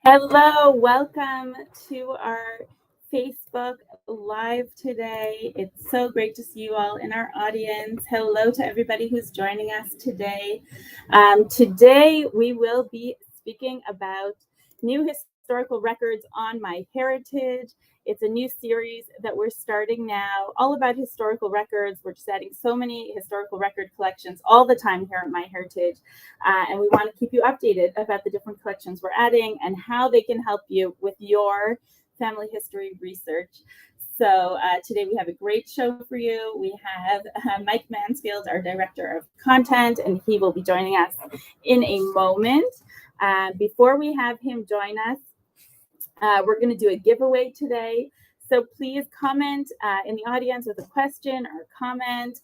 Hello, welcome to our Facebook Live today. It's so great to see you all in our audience. Hello to everybody who's joining us today. Today we will be speaking about new historical records on MyHeritage. It's a new series that we're starting now, all about historical records. We're just adding so many historical record collections all the time here at MyHeritage. And we want to keep you updated about the different collections we're adding and how they can help you with your family history research. So today we have a great show for you. We have Mike Mansfield, our Director of Content, and he will be joining us in a moment. Before we have him join us, we're going to do a giveaway today. So please comment in the audience with a question or a comment.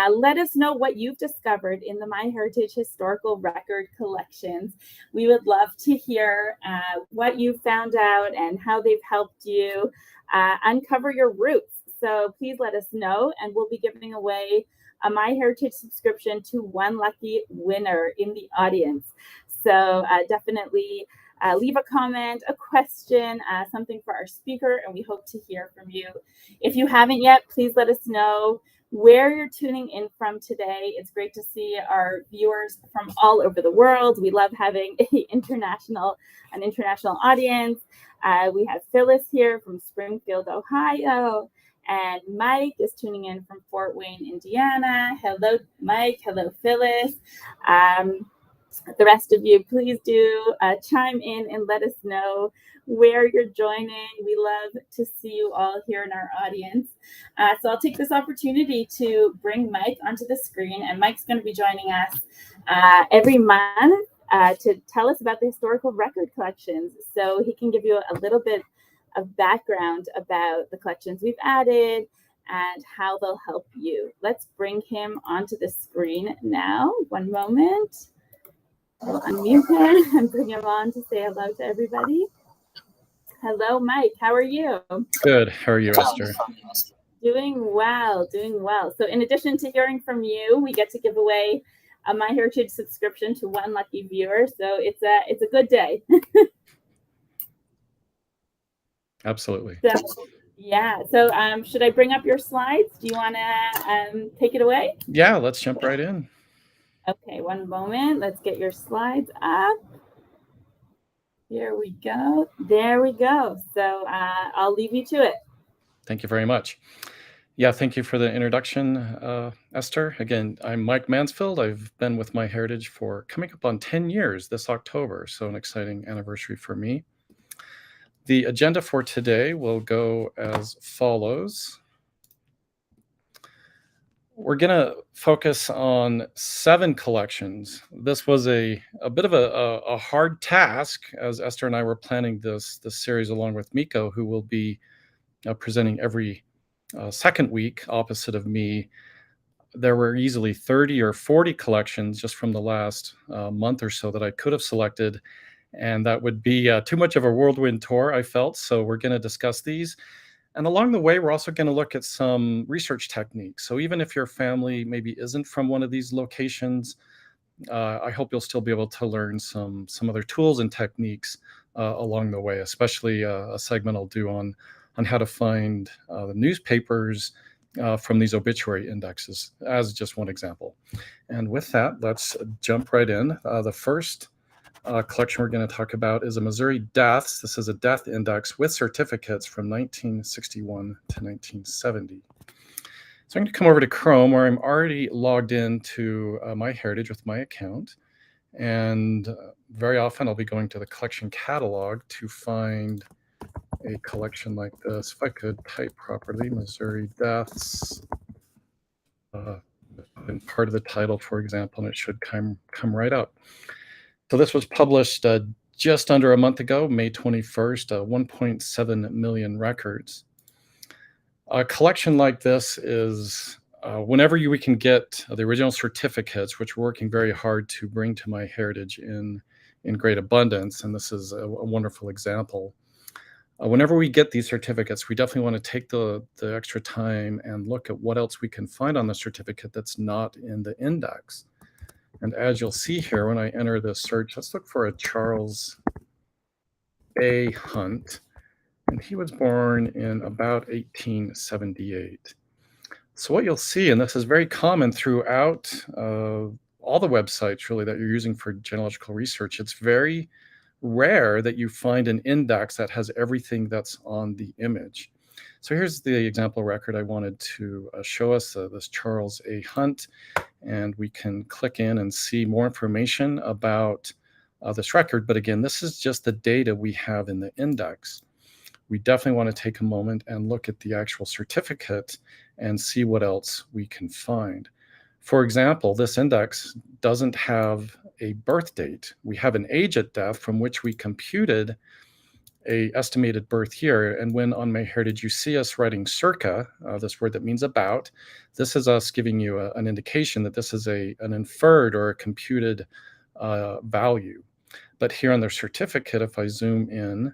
Let us know what you've discovered in the MyHeritage historical record collections. We would love to hear what you found out and how they've helped you uncover your roots. So please let us know, and we'll be giving away a MyHeritage subscription to one lucky winner in the audience. So definitely leave a comment, a question, something for our speaker, and we hope to hear from you. If you haven't yet, please let us know where you're tuning in from today. It's great to see our viewers from all over the world. We love having an international audience. We have Phyllis here from Springfield, Ohio, and Mike is tuning in from Fort Wayne, Indiana. Hello, Mike. Hello, Phyllis. The rest of you, please do chime in and let us know where you're joining. We love to see you all here in our audience. So I'll take this opportunity to bring Mike onto the screen, and Mike's going to be joining us every month to tell us about the historical record collections. So he can give you a little bit of background about the collections we've added and how they'll help you. Let's bring him onto the screen now. One moment. We'll unmute him and bring him on to say hello to everybody. Hello, Mike. How are you? Good. How are you, Esther? Doing well, doing well. So in addition to hearing from you, we get to give away a MyHeritage subscription to one lucky viewer. So it's a good day. Absolutely. So should I bring up your slides? Do you want to take it away? Yeah, let's jump right in. Okay, one moment. Let's get your slides up. Here we go. There we go. So I'll leave you to it. Thank you very much. Yeah, thank you for the introduction, Esther. Again, I'm Mike Mansfield. I've been with MyHeritage for coming up on 10 years this October, so an exciting anniversary for me. The agenda for today will go as follows. We're going to focus on 7 collections. This was a bit of a hard task, as Esther and I were planning this series along with Miko, who will be presenting every second week opposite of me. There were easily 30 or 40 collections just from the last month or so that I could have selected, and that would be too much of a whirlwind tour, I felt. So we're going to discuss these. And along the way, we're also going to look at some research techniques. So even if your family maybe isn't from one of these locations, I hope you'll still be able to learn some other tools and techniques along the way, especially a segment I'll do on how to find the newspapers from these obituary indexes as just one example. And with that, let's jump right in. The first collection we're going to talk about is a Missouri deaths. This is a death index with certificates from 1961 to 1970. So I'm going to come over to Chrome, where I'm already logged into MyHeritage with my account. And very often I'll be going to the collection catalog to find a collection like this. If I could type properly, Missouri deaths, and part of the title, for example, and it should come right up. So this was published just under a month ago, May 21st, 1.7 million records. A collection like this is whenever we can get the original certificates, which we're working very hard to bring to MyHeritage in great abundance, and this is a wonderful example. Whenever we get these certificates, we definitely want to take the extra time and look at what else we can find on the certificate that's not in the index. And as you'll see here, when I enter this search, let's look for a Charles A. Hunt, and he was born in about 1878. So what you'll see, and this is very common throughout all the websites really that you're using for genealogical research, it's very rare that you find an index that has everything that's on the image. So here's the example record I wanted to show us, this Charles A. Hunt, and we can click in and see more information about this record. But again, this is just the data we have in the index. We definitely want to take a moment and look at the actual certificate and see what else we can find. For example, this index doesn't have a birth date. We have an age at death from which we computed a estimated birth year. And when on MyHeritage you see us writing circa, this word that means about, this is us giving you an indication that this is an inferred or a computed value. But here on their certificate, if I zoom in,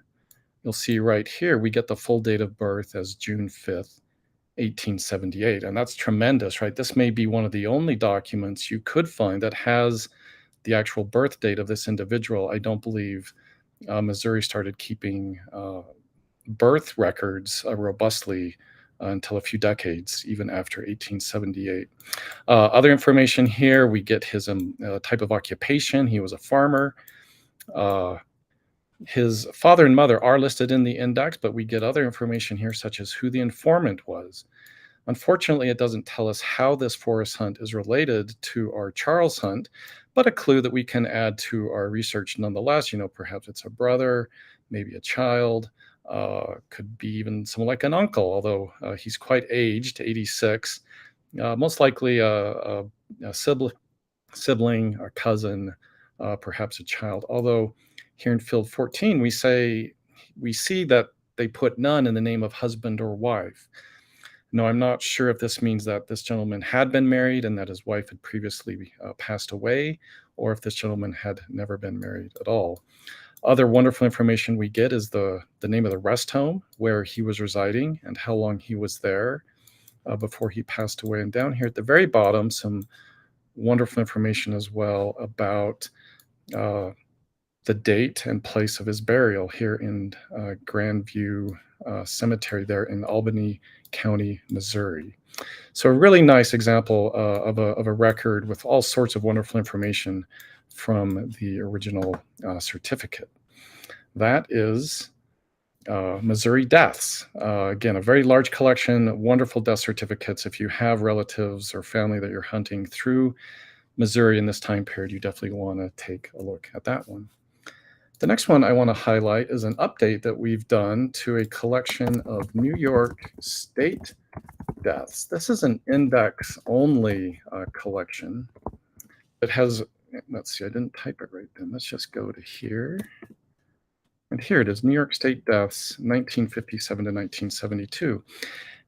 you'll see right here, we get the full date of birth as June 5th, 1878. And that's tremendous, right? This may be one of the only documents you could find that has the actual birth date of this individual. I don't believe Missouri started keeping birth records robustly until a few decades, even after 1878. Other information here, we get his type of occupation. He was a farmer. His father and mother are listed in the index, but we get other information here, such as who the informant was. Unfortunately, it doesn't tell us how this Forrest Hunt is related to our Charles Hunt, but a clue that we can add to our research nonetheless. You know, perhaps it's a brother, maybe a child, could be even someone like an uncle, although he's quite aged, 86. Most likely a sibling, a cousin, perhaps a child. Although here in field 14, we see that they put none in the name of husband or wife. No, I'm not sure if this means that this gentleman had been married and that his wife had previously passed away, or if this gentleman had never been married at all. Other wonderful information we get is the name of the rest home where he was residing and how long he was there before he passed away. And down here at the very bottom, some wonderful information as well about the date and place of his burial here in Grandview Cemetery there in Albany County, Missouri. So a really nice example of a record with all sorts of wonderful information from the original certificate. That is Missouri deaths. Again, a very large collection, wonderful death certificates. If you have relatives or family that you're hunting through Missouri in this time period, you definitely want to take a look at that one. The next one I want to highlight is an update that we've done to a collection of New York State deaths. This is an index-only collection. It has, let's see, I didn't type it right then. Let's just go to here. And here it is, New York State deaths, 1957 to 1972.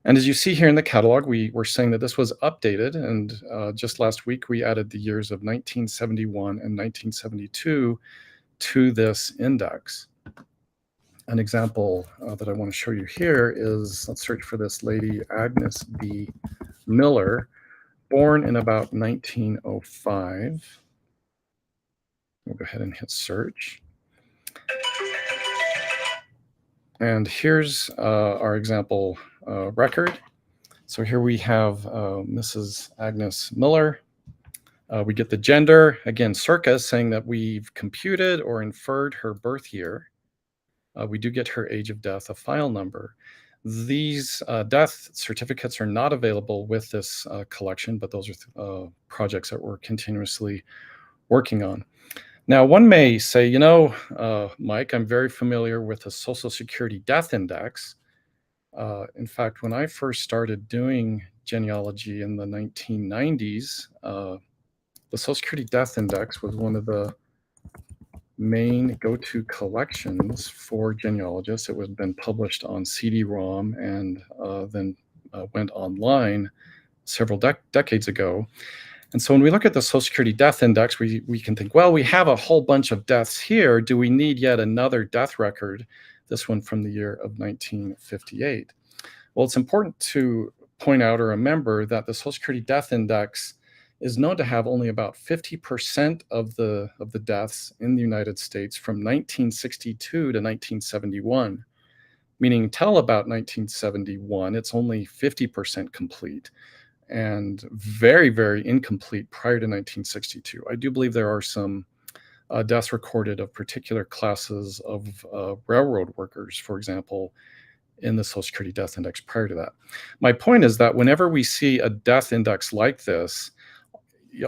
And as you see here in the catalog, we were saying that this was updated. And just last week, we added the years of 1971 and 1972 to this index. An example that I want to show you here is, let's search for this lady, Agnes B. Miller, born in about 1905. We'll go ahead and hit search. And here's our example record. So here we have Mrs. Agnes Miller. We get the gender, again, circa, saying that we've computed or inferred her birth year. We do get her age of death, a file number. These death certificates are not available with this collection, but those are projects that we're continuously working on. Now, one may say, you know, Mike, I'm very familiar with the Social Security Death Index. In fact, when I first started doing genealogy in the 1990s, the Social Security Death Index was one of the main go-to collections for genealogists. It had been published on CD-ROM and then went online several decades ago. And so when we look at the Social Security Death Index, we can think, well, we have a whole bunch of deaths here. Do we need yet another death record? This one from the year of 1958. Well, it's important to point out or remember that the Social Security Death Index is known to have only about 50% of the deaths in the United States from 1962 to 1971, meaning till about 1971, it's only 50% complete and very, very incomplete prior to 1962. I do believe there are some deaths recorded of particular classes of railroad workers, for example, in the Social Security Death Index prior to that. My point is that whenever we see a death index like this,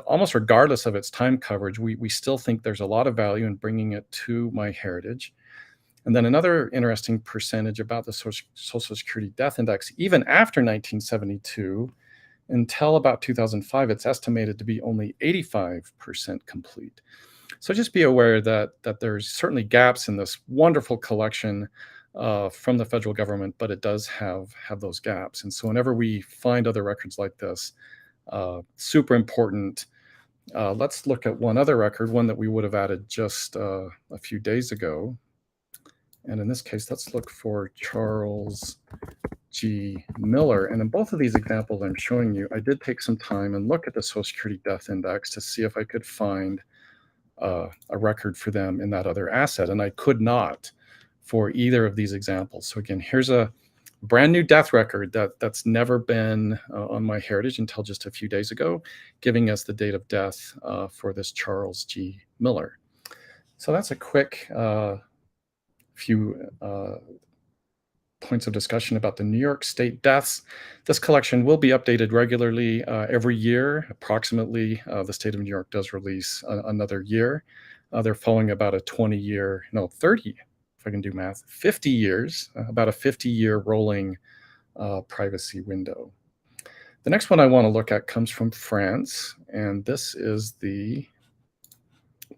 almost regardless of its time coverage, we still think there's a lot of value in bringing it to MyHeritage. And then another interesting percentage about the Social Security Death Index, even after 1972, until about 2005, it's estimated to be only 85% complete. So just be aware that there's certainly gaps in this wonderful collection from the federal government, but it does have those gaps. And so whenever we find other records like this, super important. Let's look at one other record, one that we would have added just a few days ago. And in this case, let's look for Charles G. Miller. And in both of these examples I'm showing you, I did take some time and look at the Social Security Death Index to see if I could find a record for them in that other asset. And I could not for either of these examples. So again, here's a brand new death record that's never been on MyHeritage until just a few days ago, giving us the date of death for this Charles G. Miller. So that's a quick few points of discussion about the New York State deaths. This collection will be updated regularly every year. Approximately, the state of New York does release another year. They're following about a 20-year, no, 30, if I can do math, 50 years, about a 50-year rolling privacy window. The next one I want to look at comes from France, and this is I'm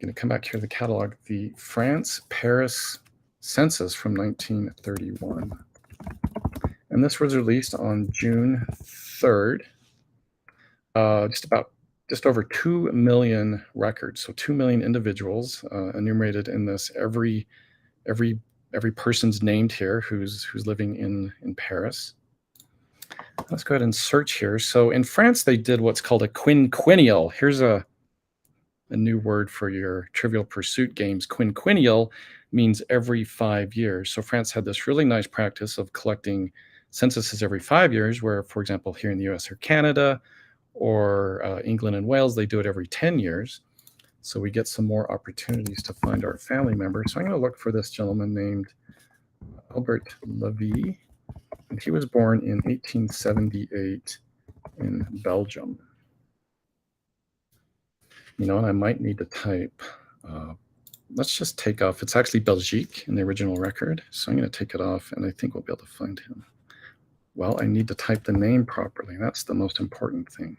going to come back here to the catalog, the France-Paris Census from 1931. And this was released on June 3rd. Just over 2 million records, so 2 million individuals enumerated in this. Every person's named here who's living in Paris. Let's go ahead and search here. So in France, they did what's called a quinquennial. Here's a new word for your Trivial Pursuit games. Quinquennial means every 5 years. So France had this really nice practice of collecting censuses every 5 years, where, for example, here in the US or Canada or England and Wales, they do it every 10 years. So we get some more opportunities to find our family members. So I'm going to look for this gentleman named Albert Levy, and he was born in 1878 in Belgium. You know, and I might need to type, let's just take off, it's actually Belgique in the original record. So I'm going to take it off, and I think we'll be able to find him. Well, I need to type the name properly. That's the most important thing.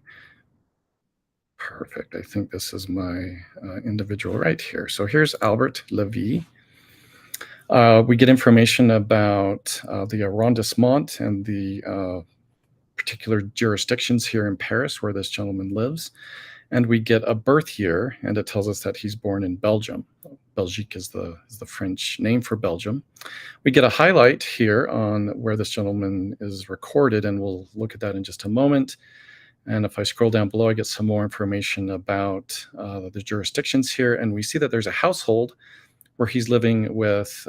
Perfect. I think this is my individual right here. So here's Albert Levy. We get information about the arrondissement and the particular jurisdictions here in Paris where this gentleman lives. And we get a birth year, and it tells us that he's born in Belgium. Belgique is the French name for Belgium. We get a highlight here on where this gentleman is recorded, and we'll look at that in just a moment. And if I scroll down below, I get some more information about the jurisdictions here, and we see that there's a household where he's living with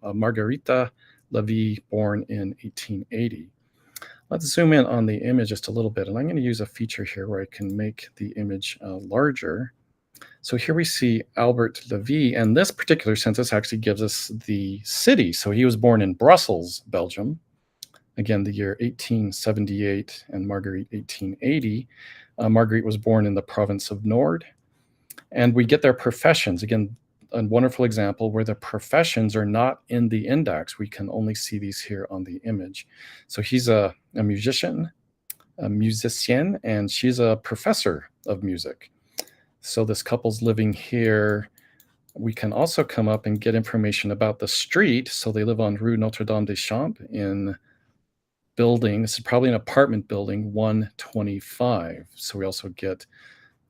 Margarita Levy, born in 1880. Let's zoom in on the image just a little bit, and I'm going to use a feature here where I can make the image larger. So here we see Albert Levy, and this particular census actually gives us the city. So he was born in Brussels, Belgium. Again, the year 1878, and Marguerite 1880. Marguerite was born in the province of Nord. And we get their professions. Again, a wonderful example where the professions are not in the index. We can only see these here on the image. So he's a musician, and she's a professor of music. So this couple's living here. We can also come up and get information about the street. So they live on Rue Notre-Dame-des-Champs in building, this is probably an apartment building, 125. So we also get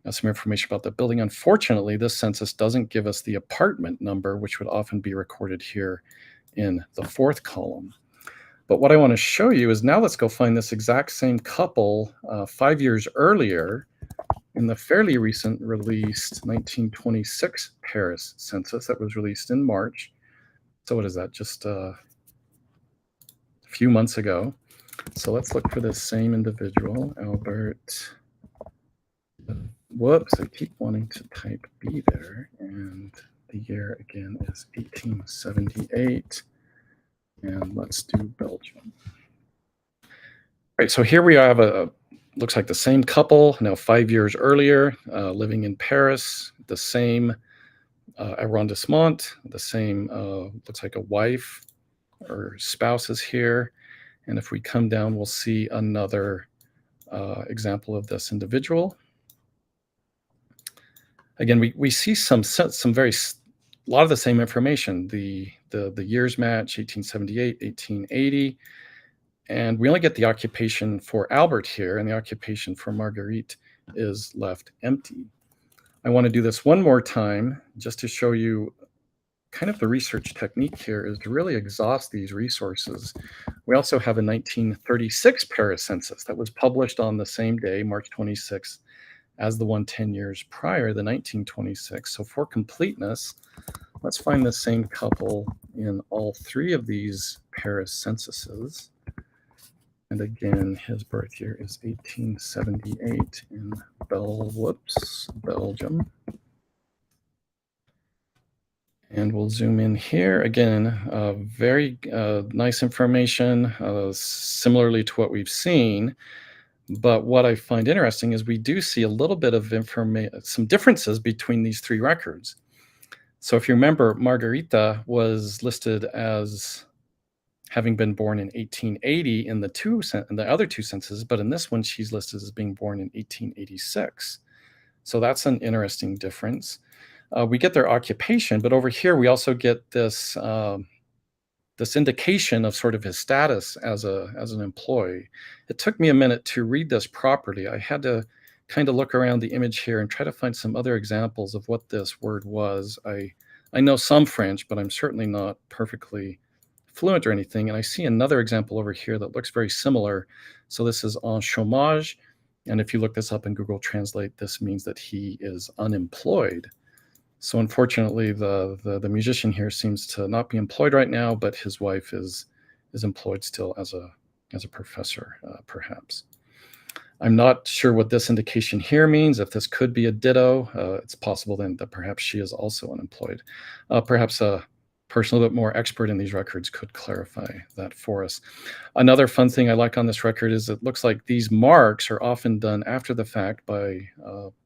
some information about the building. Unfortunately, this census doesn't give us the apartment number, which would often be recorded here in the fourth column. But what I want to show you is now let's go find this exact same couple 5 years earlier in in the fairly recent released 1926 Paris census that was released in March. So what is that, just a few months ago. So let's look for the same individual, Albert. Whoops, I keep wanting to type B there, and the year again is 1878. And let's do Belgium. All right, so here we have looks like the same couple, now 5 years earlier, living in Paris, the same arrondissement, the same, looks like a wife or spouse is here. And if we come down, we'll see another example of this individual. Again, we see some very, a lot of the same information. The years match, 1878, 1880. And we only get the occupation for Albert here, and the occupation for Marguerite is left empty. I want to do this one more time just to show you kind of the research technique here is to really exhaust these resources. We also have a 1936 Paris census that was published on the same day, March 26th, as the one 10 years prior, the 1926. So for completeness, let's find the same couple in all three of these Paris censuses. And again, his birth year is 1878 in Belgium. And we'll zoom in here. Again, very nice information, similarly to what we've seen. But what I find interesting is we do see a little bit of some differences between these three records. So if you remember, Margarita was listed as having been born in 1880 in the other two censuses, but in this one, she's listed as being born in 1886. So that's an interesting difference. We get their occupation, but over here we also get this this indication of sort of his status as an employee. It took me a minute to read this properly. I had to kind of look around the image here and try to find some other examples of what this word was. I know some French, but I'm certainly not perfectly fluent or anything. And I see another example over here that looks very similar. So this is en chômage. And if you look this up in Google Translate, this means that he is unemployed. So unfortunately, the musician here seems to not be employed right now, but his wife is employed still as a professor, perhaps. I'm not sure what this indication here means. If this could be a ditto, it's possible then that perhaps she is also unemployed. Perhaps a person a little bit more expert in these records could clarify that for us. Another fun thing I like on this record is it looks like these marks are often done after the fact by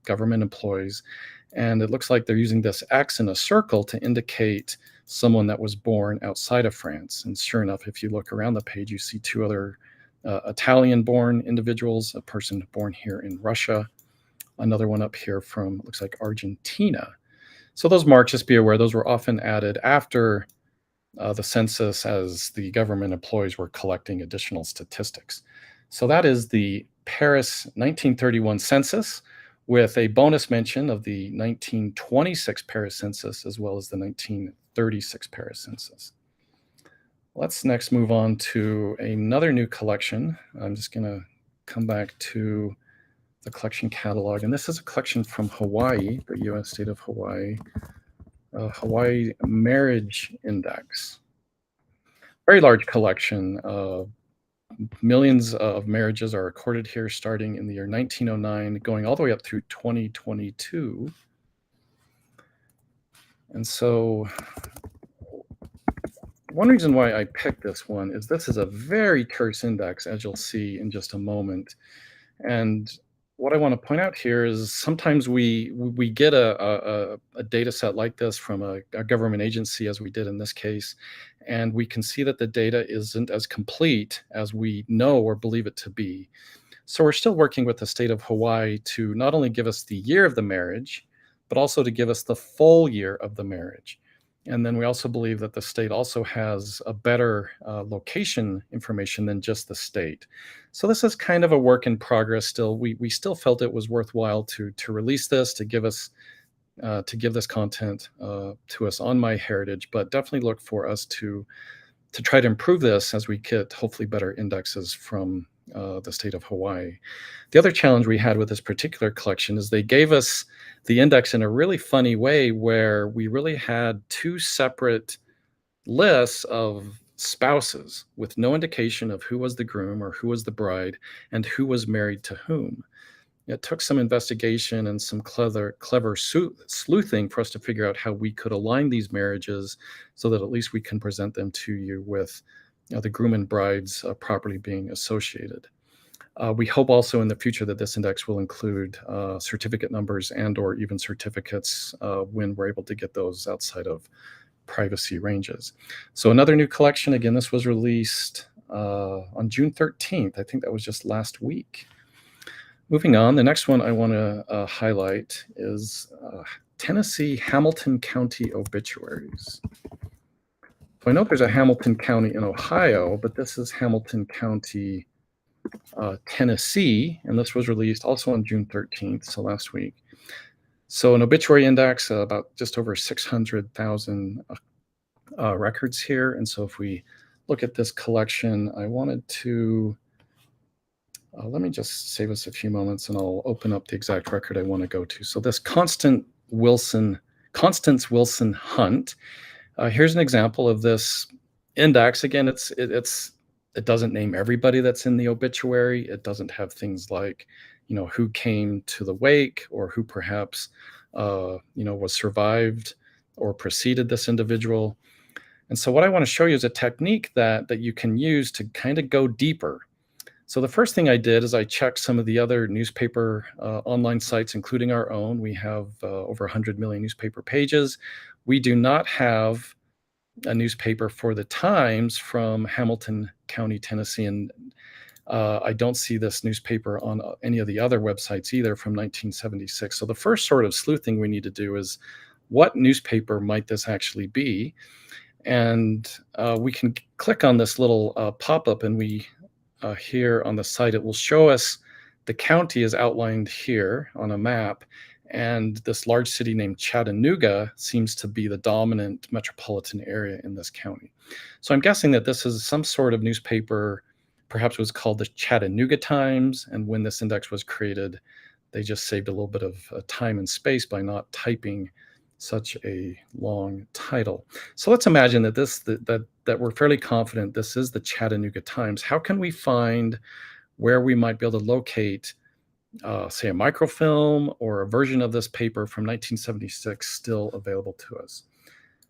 government employees. And it looks like they're using this X in a circle to indicate someone that was born outside of France. And sure enough, if you look around the page, you see two other Italian-born individuals, a person born here in Russia, another one up here from, looks like Argentina. So those marks, just be aware, those were often added after the census as the government employees were collecting additional statistics. So that is the Paris 1931 census, with a bonus mention of the 1926 Paris census as well as the 1936 Paris census. Let's next move on to another new collection. I'm just going to come back to the collection catalog, and this is a collection from Hawaii, the U.S. state of Hawaii, Hawaii Marriage Index. Very large collection. Millions of marriages are recorded here starting in the year 1909, going all the way up through 2022. And so one reason why I picked this one is this is a very terse index, as you'll see in just a moment. And what I want to point out here is sometimes we get a data set like this from a government agency, as we did in this case, and we can see that the data isn't as complete as we know or believe it to be. So we're still working with the state of Hawaii to not only give us the year of the marriage, but also to give us the full year of the marriage. And then we also believe that the state also has a better location information than just the state. So this is kind of a work in progress still. We still felt it was worthwhile to release this, to give us to give this content to us on MyHeritage, but definitely look for us to try to improve this as we get hopefully better indexes from the state of Hawaii. The other challenge we had with this particular collection is they gave us the index in a really funny way where we really had two separate lists of spouses with no indication of who was the groom or who was the bride and who was married to whom. It took some investigation and some clever sleuthing for us to figure out how we could align these marriages so that at least we can present them to you with the groom and brides properly being associated. We hope also in the future that this index will include certificate numbers and or even certificates when we're able to get those outside of privacy ranges. So another new collection, again, this was released on June 13th. I think that was just last week. Moving on, the next one I want to highlight is Tennessee Hamilton County obituaries. So I know there's a Hamilton County in Ohio, but this is Hamilton County, Tennessee, and this was released also on June 13th, so last week. So an obituary index, about just over 600,000 records here. And so if we look at this collection, I wanted to, let me just save us a few moments and I'll open up the exact record I want to go to. So this Constance Wilson Hunt, here's an example of this index. Again, it doesn't name everybody that's in the obituary. It doesn't have things like, who came to the wake or who perhaps, was survived or preceded this individual. And so what I want to show you is a technique that you can use to kind of go deeper. So the first thing I did is I checked some of the other newspaper online sites, including our own. We have over 100 million newspaper pages. We do not have a newspaper for the Times from Hamilton County, Tennessee, and I don't see this newspaper on any of the other websites either from 1976. So the first sort of sleuthing we need to do is what newspaper might this actually be? And we can click on this little pop-up and we here on the site, it will show us the county is outlined here on a map. And this large city named Chattanooga seems to be the dominant metropolitan area in this county. So I'm guessing that this is some sort of newspaper, perhaps it was called the Chattanooga Times. And when this index was created, they just saved a little bit of time and space by not typing such a long title. So let's imagine that that we're fairly confident this is the Chattanooga Times. How can we find where we might be able to locate say a microfilm or a version of this paper from 1976 still available to us?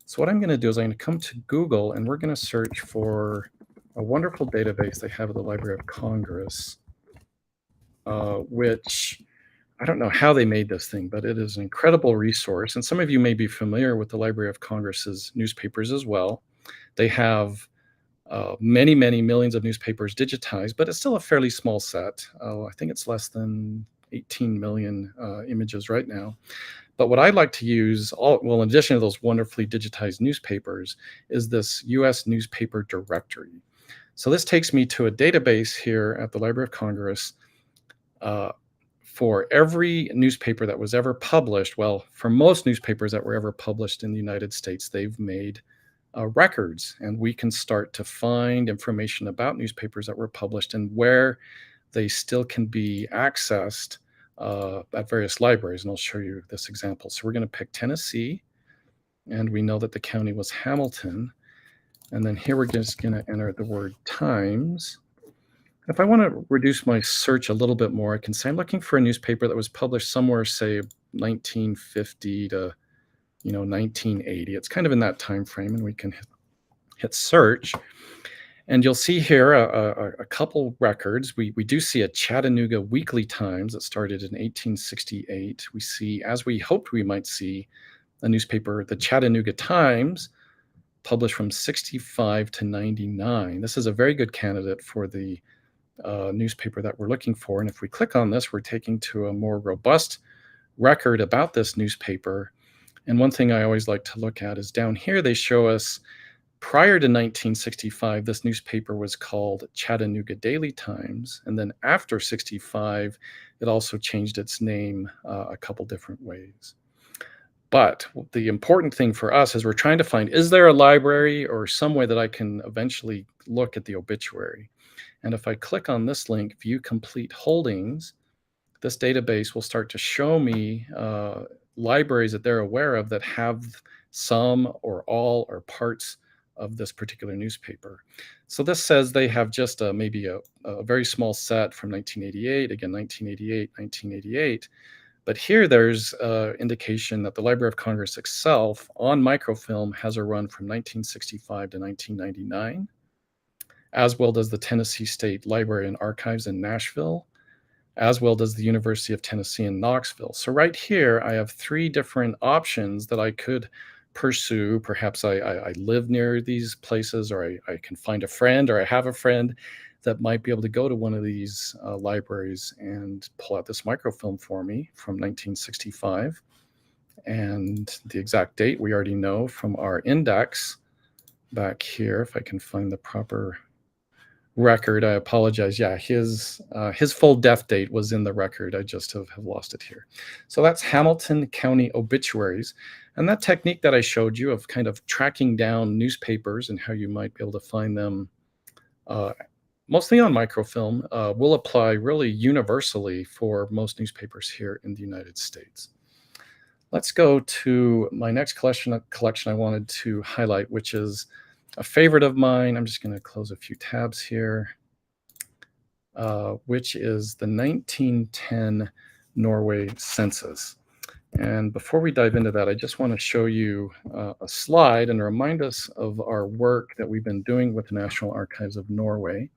So what I'm going to do is I'm going to come to Google and we're going to search for a wonderful database they have at the Library of Congress, which I don't know how they made this thing, but it is an incredible resource. And some of you may be familiar with the Library of Congress's newspapers as well. They have many, many millions of newspapers digitized, but it's still a fairly small set. I think it's less than 18 million images right now. But what I like to use, in addition to those wonderfully digitized newspapers, is this U.S. newspaper directory. So this takes me to a database here at the Library of Congress for every newspaper that was ever published. Well, for most newspapers that were ever published in the United States, they've made records, and we can start to find information about newspapers that were published and where they still can be accessed at various libraries. And I'll show you this example. So we're going to pick Tennessee, and we know that the county was Hamilton. And then here we're just going to enter the word Times. If I want to reduce my search a little bit more, I can say I'm looking for a newspaper that was published somewhere, say 1950 to 1980. It's kind of in that time frame, and we can hit search. And you'll see here a couple records. We do see a Chattanooga Weekly Times that started in 1868. We see, as we hoped we might see, a newspaper, the Chattanooga Times, published from 65 to 99. This is a very good candidate for the newspaper that we're looking for. And if we click on this, we're taken to a more robust record about this newspaper. And one thing I always like to look at is down here, they show us prior to 1965, this newspaper was called Chattanooga Daily Times. And then after 65, it also changed its name a couple different ways. But the important thing for us is we're trying to find, is there a library or some way that I can eventually look at the obituary? And if I click on this link, View Complete Holdings, this database will start to show me libraries that they're aware of that have some or all or parts of this particular newspaper. So this says they have just maybe a very small set from 1988, again, 1988, 1988. But here there's indication that the Library of Congress itself on microfilm has a run from 1965 to 1999, as well does the Tennessee State Library and Archives in Nashville, as well does the University of Tennessee in Knoxville. So right here, I have 3 different options that I could pursue. Perhaps I live near these places, or I can find a friend, or I have a friend that might be able to go to one of these libraries and pull out this microfilm for me from 1965. And the exact date we already know from our index back here, if I can find the proper record. I apologize. Yeah, his full death date was in the record. I just have lost it here. So that's Hamilton County obituaries. And that technique that I showed you of kind of tracking down newspapers and how you might be able to find them mostly on microfilm will apply really universally for most newspapers here in the United States. Let's go to my next collection I wanted to highlight, which is a favorite of mine. I'm just going to close a few tabs here, which is the 1910 Norway census. And before we dive into that, I just want to show you a slide and remind us of our work that we've been doing with the National Archives of Norway.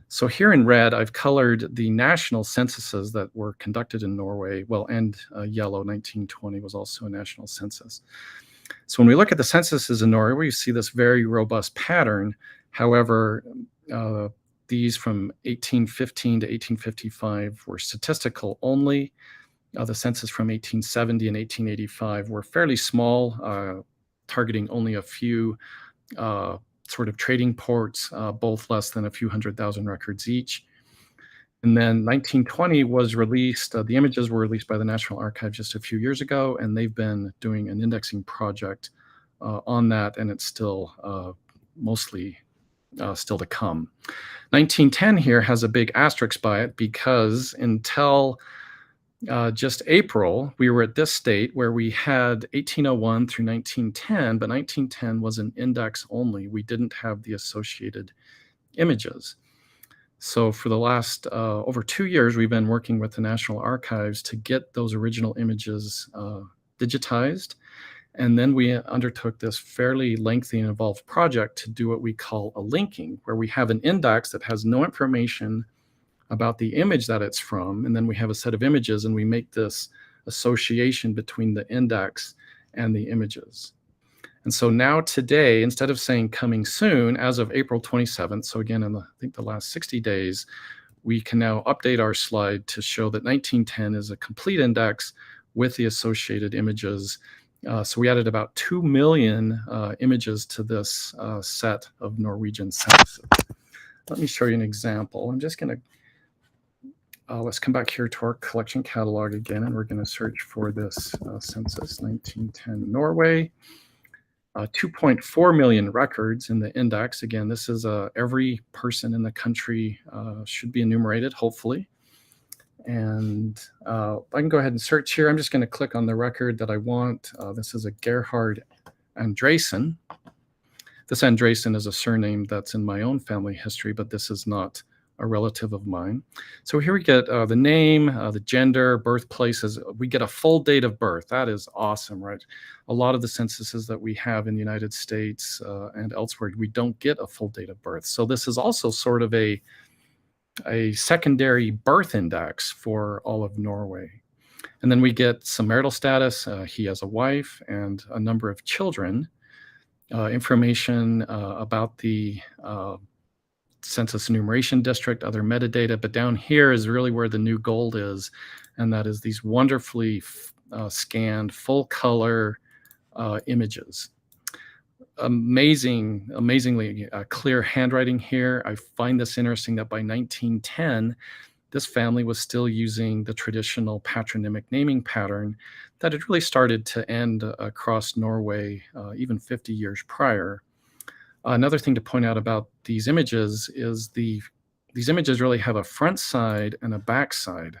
So here in red, I've colored the national censuses that were conducted in Norway. Well, and yellow, 1920 was also a national census. So when we look at the censuses in Norway, we see this very robust pattern. However, these from 1815 to 1855 were statistical only. The census from 1870 and 1885 were fairly small, targeting only a few sort of trading ports, both less than a few 100,000 records each. And then 1920 was released, the images were released by the National Archive just a few years ago, and they've been doing an indexing project on that, and it's still mostly still to come. 1910 here has a big asterisk by it because until just April, we were at this state where we had 1801 through 1910, but 1910 was an index only. We didn't have the associated images. So for the last over 2 years, we've been working with the National Archives to get those original images digitized. And then we undertook this fairly lengthy and involved project to do what we call a linking, where we have an index that has no information about the image that it's from. And then we have a set of images, and we make this association between the index and the images. And so now today, instead of saying coming soon, as of April 27th, so again, in I think the last 60 days, we can now update our slide to show that 1910 is a complete index with the associated images. So we added about 2 million images to this set of Norwegian censuses. Let me show you an example. I'm just going to let's come back here to our collection catalog again, and we're going to search for this census 1910 Norway. 2.4 million records in the index. Again, this is every person in the country should be enumerated, hopefully. And I can go ahead and search here. I'm just going to click on the record that I want. This is a Gerhard Andresen. This Andresen is a surname that's in my own family history, but this is not a relative of mine. So here we get the name, the gender, birthplaces. We get a full date of birth. That is awesome, right? A lot of the censuses that we have in the United States and elsewhere, we don't get a full date of birth. So this is also sort of a secondary birth index for all of Norway. And then we get some marital status. He has a wife and a number of children. Information about the census enumeration district, other metadata, but down here is really where the new gold is, and that is these wonderfully scanned full color images. Amazingly clear handwriting here. I find this interesting that by 1910, this family was still using the traditional patronymic naming pattern that had really started to end across Norway even 50 years prior. Another thing to point out about these images is the these images really have a front side and a back side.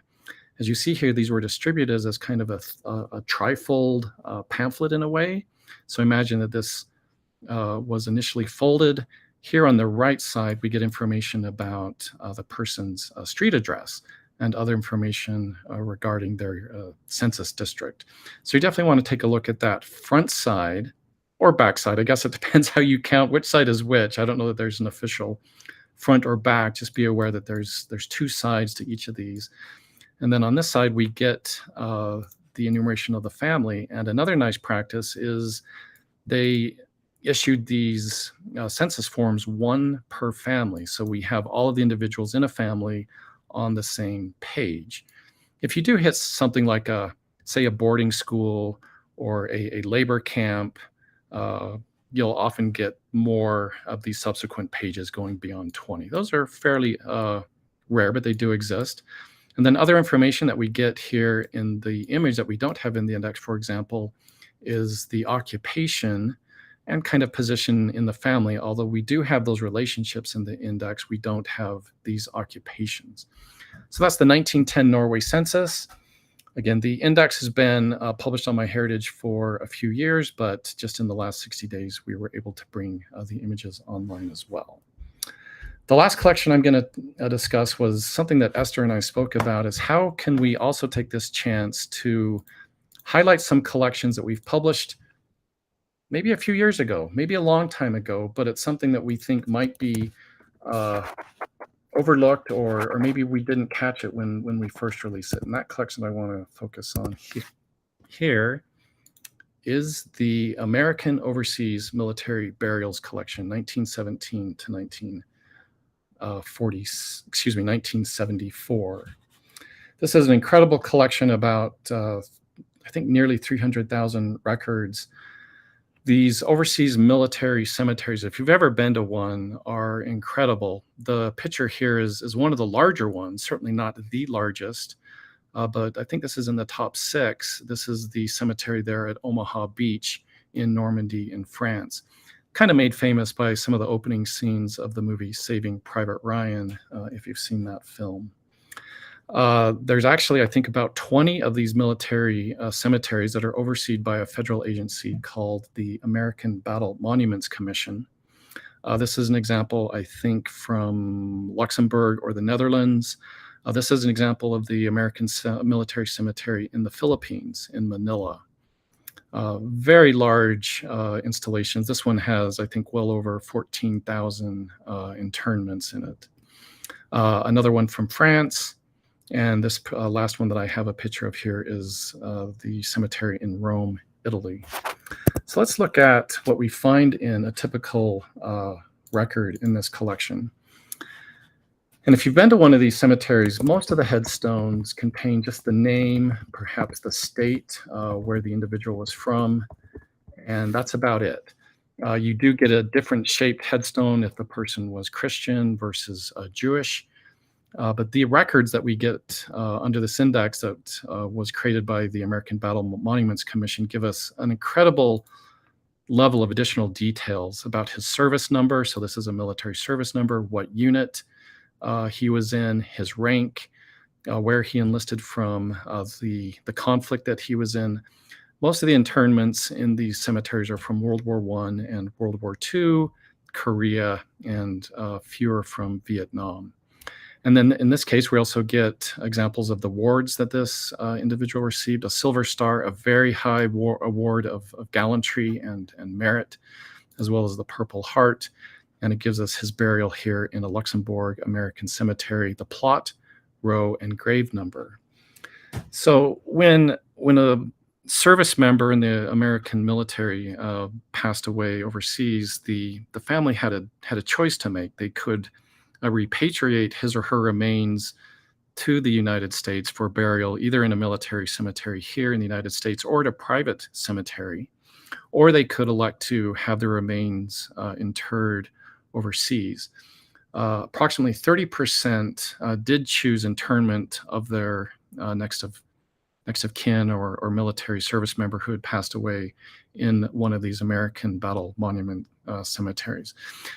As you see here, these were distributed as kind of a trifold pamphlet in a way. So imagine that this was initially folded. Here on the right side, we get information about the person's street address and other information regarding their census district. So you definitely want to take a look at that front side or back side. I guess it depends how you count which side is which. I don't know that there's an official front or back. Just be aware that there's two sides to each of these. And then on this side, we get the enumeration of the family. And another nice practice is they issued these census forms, one per family. So we have all of the individuals in a family on the same page. If you do hit something like say a boarding school or a labor camp, you'll often get more of these subsequent pages going beyond 20. Those are fairly rare, but they do exist. And then other information that we get here in the image that we don't have in the index, for example, is the occupation and kind of position in the family. Although we do have those relationships in the index, we don't have these occupations. So that's the 1910 Norway census. Again, the index has been published on MyHeritage for a few years, but just in the last 60 days, we were able to bring the images online as well. The last collection I'm going to discuss was something that Esther and I spoke about, is how can we also take this chance to highlight some collections that we've published maybe a few years ago, maybe a long time ago, but it's something that we think might be overlooked, or maybe we didn't catch it when we first released it. And that collection I want to focus on here is the American Overseas Military Burials Collection, 1917 to 1974. This is an incredible collection about, I think, nearly 300,000 records. These overseas military cemeteries, if you've ever been to one, are incredible. The picture here is one of the larger ones, certainly not the largest, but I think this is in the top 6. This is the cemetery there at Omaha Beach in Normandy in France, kind of made famous by some of the opening scenes of the movie Saving Private Ryan, if you've seen that film. There's actually, I think, about 20 of these military cemeteries that are overseen by a federal agency called the American Battle Monuments Commission. This is an example, I think, from Luxembourg or the Netherlands. This is an example of the American Military Cemetery in the Philippines, in Manila. Very large installations. This one has, I think, well over 14,000 internments in it. Another one from France. And this last one that I have a picture of here is the cemetery in Rome, Italy. So let's look at what we find in a typical record in this collection. And if you've been to one of these cemeteries, most of the headstones contain just the name, perhaps the state where the individual was from, and that's about it. You do get a different shaped headstone if the person was Christian versus Jewish. But the records that we get under this index that was created by the American Battle Monuments Commission give us an incredible level of additional details about his service number. So this is a military service number, what unit he was in, his rank, where he enlisted from, the conflict that he was in. Most of the internments in these cemeteries are from World War I and World War II, Korea, and fewer from Vietnam. And then in this case, we also get examples of the awards that this individual received: a Silver Star, a very high award of gallantry and merit, as well as the Purple Heart. And it gives us his burial here in a Luxembourg American cemetery, the plot, row, and grave number. So when a service member in the American military passed away overseas, the family had a choice to make. They could repatriate his or her remains to the United States for burial, either in a military cemetery here in the United States or at a private cemetery, or they could elect to have their remains interred overseas. Approximately 30% did choose internment of their next of kin or military service member who had passed away in one of these American Battle Monument cemeteries.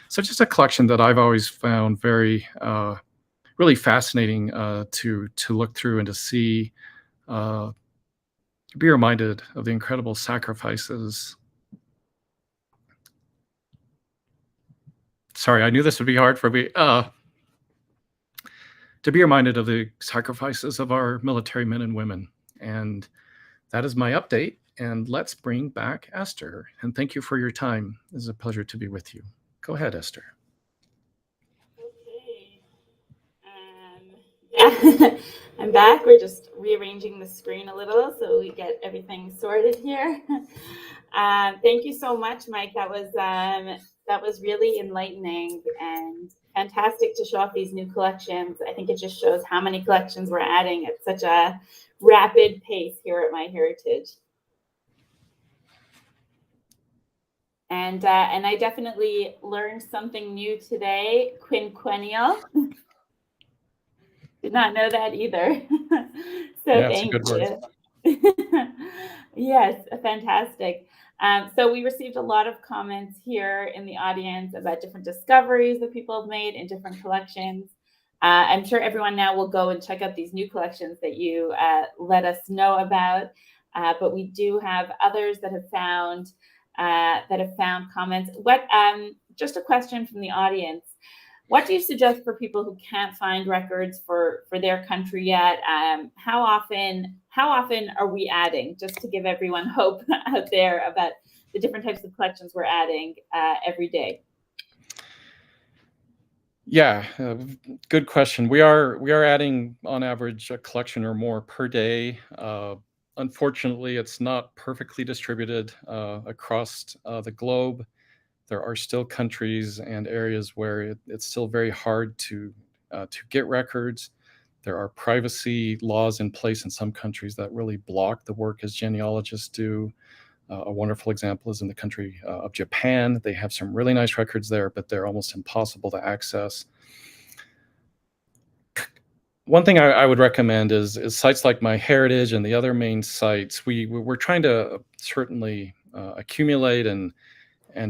So just a collection that I've always found very really fascinating to look through and to see, be reminded of the incredible sacrifices. Sorry, I knew this would be hard for me. To be reminded of the sacrifices of our military men and women. And that is my update. And let's bring back Esther. And thank you for your time. It's a pleasure to be with you. Go ahead, Esther. Okay. I'm back. We're just rearranging the screen a little so we get everything sorted here. Thank you so much, Mike. That was really enlightening and fantastic to show off these new collections. I think it just shows how many collections we're adding at such a rapid pace here at MyHeritage. And I definitely learned something new today, quinquennial. Did not know that either. So yeah, thank it's a good you. Yes, fantastic. So we received a lot of comments here in the audience about different discoveries that people have made in different collections. I'm sure everyone now will go and check out these new collections that you let us know about. But we do have others that have found comments. Just a question from the audience. What do you suggest for people who can't find records for their country yet? How often are we adding, just to give everyone hope out there about the different types of collections we're adding every day? Yeah, good question. We are adding on average a collection or more per day. Unfortunately, it's not perfectly distributed across the globe. There are still countries and areas where it's still very hard to get records. There are privacy laws in place in some countries that really block the work as genealogists do. A wonderful example is in the country of Japan. They have some really nice records there, but they're almost impossible to access. One thing I would recommend is sites like MyHeritage and the other main sites. We're trying to certainly accumulate and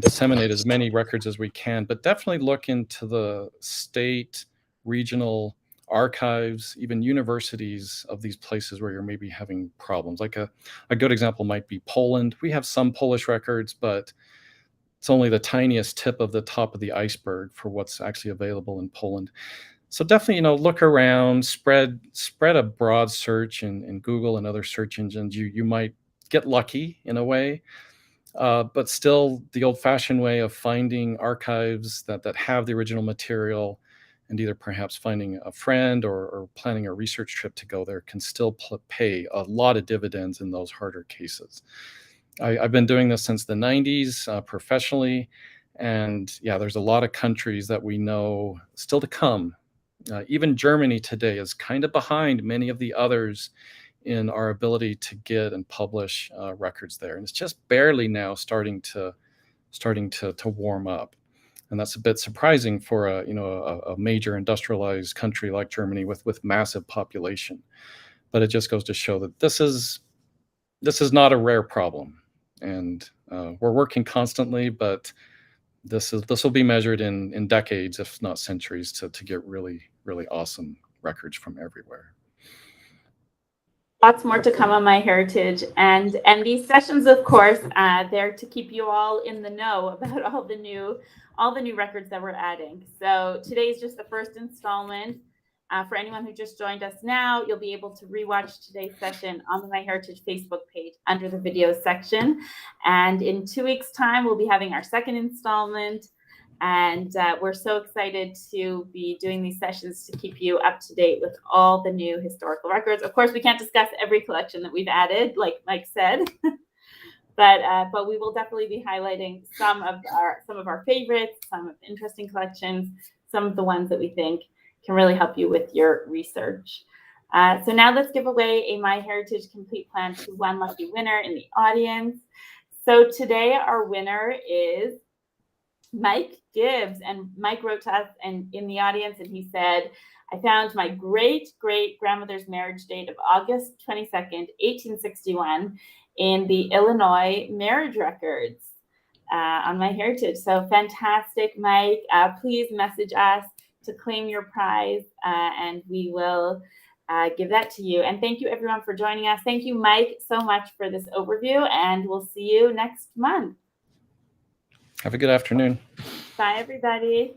disseminate as many records as we can, but definitely look into the state, regional archives, even universities of these places where you're maybe having problems. Like a good example might be Poland. We have some Polish records, but it's only the tiniest tip of the top of the iceberg for what's actually available in Poland. So definitely, look around, spread a broad search in Google and other search engines. You might get lucky in a way. But still, the old-fashioned way of finding archives that have the original material, and either perhaps finding a friend or planning a research trip to go there can still pay a lot of dividends in those harder cases. I've been doing this since the 90s professionally, and yeah, there's a lot of countries that we know still to come. Even Germany today is kind of behind many of the others in our ability to get and publish records there, and it's just barely now starting to warm up, and that's a bit surprising for a major industrialized country like Germany with massive population. But it just goes to show that this is not a rare problem, and we're working constantly. But this will be measured in decades, if not centuries, to get really awesome records from everywhere. Lots more to come on MyHeritage, and these sessions, of course, there to keep you all in the know about all the new records that we're adding. So today's just the first installment. For anyone who just joined us now, you'll be able to rewatch today's session on the MyHeritage Facebook page under the video section. And in 2 weeks' time, we'll be having our second installment. And we're so excited to be doing these sessions to keep you up to date with all the new historical records. Of course, we can't discuss every collection that we've added, like Mike said, but we will definitely be highlighting some of our favorites, some of the interesting collections, some of the ones that we think can really help you with your research. So now let's give away a MyHeritage Complete Plan to one lucky winner in the audience. So today our winner is Mike Gibbs, and Mike wrote to us and in the audience, and he said, I found my great-great-grandmother's marriage date of August 22nd, 1861 in the Illinois marriage records on MyHeritage. So fantastic, Mike. Please message us to claim your prize, and we will give that to you. And thank you everyone for joining us. Thank you, Mike, so much for this overview, and we'll see you next month. Have a good afternoon. Bye, everybody.